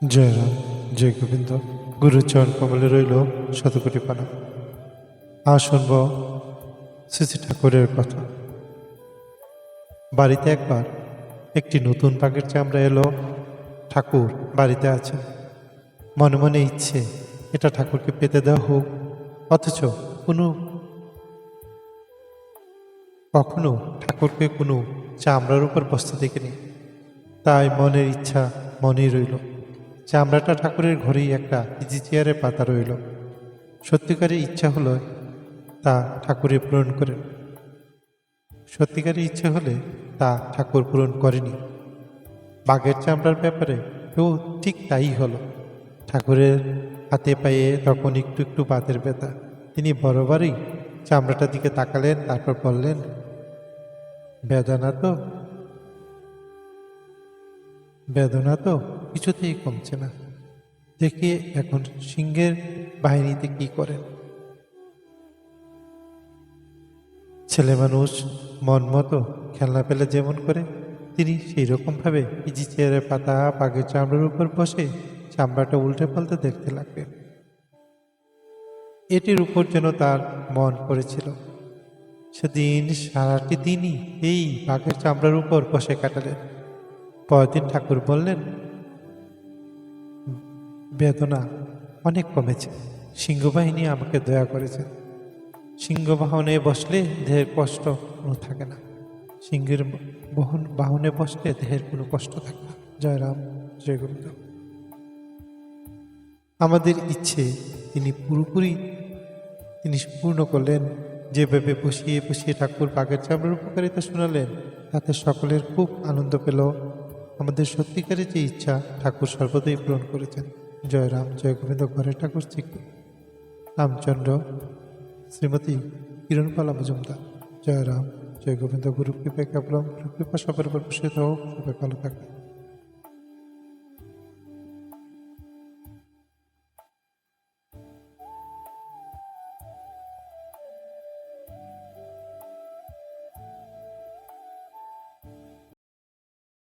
জয় রাম, জয় গোবিন্দ। গুরুচরণ কমলে রইল শতকোটি প্রণাম। আজ শুনব শ্রী ঠাকুরের কথা। বাড়িতে একবার একটি নতুন পাখির চামড়া এলো। ঠাকুর বাড়িতে আছেন। মনে মনে ইচ্ছে এটা ঠাকুরকে পেতে দেওয়া হোক, অথচ কখনো ঠাকুরকে কোনো চামড়ার উপর বসতে দেখিনি। তাই মনের ইচ্ছা মনেই রইল। চামড়াটা ঠাকুরের ঘরেই একটা ইজি চেয়ারে পাতা রইল। সত্যিকারের ইচ্ছা হলো তা ঠাকুরে পূরণ করেন। সত্যিকারের ইচ্ছে হলে তা ঠাকুর পূরণ করেনি। বাঘের চামড়ার ব্যাপারে তো ঠিক তাই হলো। ঠাকুরের হাতে পায়ে তখন একটু একটু বাতের ব্যথা। তিনি বরাবরই চামড়াটার দিকে তাকালেন, তারপর বললেন, বেদনা তো কিছুতেই কমছে না। দেখি এখন সিংহের বাহিনীতে কি করেন। ছেলে মানুষ মন মতো খেলনা পেলে যেমন করে, তিনি সেই রকমভাবে ইজি চেয়ারে পাতা বাঘের চামড়ার উপর বসে চামড়াটা উল্টে পাল্টে দেখতে লাগলেন। এটির উপর যেন তার মন পড়েছিল। সেদিন সারাটি দিনই এই বাঘের চামড়ার উপর বসে কাটালেন। পরদিন ঠাকুর বললেন, বেদনা অনেক কমেছে। সিংহবাহিনী আমাকে দয়া করেছে। সিংহবাহনে বসলে দেহের কষ্ট কোনো থাকে না। সিংহের বাহনে বসলে দেহের কোনো কষ্ট থাকে না। জয় রাম, জয় গোবিন্দ। আমাদের ইচ্ছে তিনি পূর্ণ করলেন। যেভাবে বসিয়ে বসিয়ে ঠাকুর বাঘের চামড়ার উপকারিতা শোনালেন, তাতে সকলের খুব আনন্দ পেল। আমাদের সত্যিকারের যে ইচ্ছা ঠাকুর সর্বদাই পূরণ করেছেন। জয় রাম, জয় গোবিন্দ। ঘরের ঠাকুর শ্রী রামচন্দ্র, শ্রীমতী কিরণপালা মজুমদার। জয় রাম, জয় গোবিন্দ। গুরু কৃপা কেবলম, গুরু কৃপা সবার উপর বসিত হোক। সবাই ভালো থাকবে।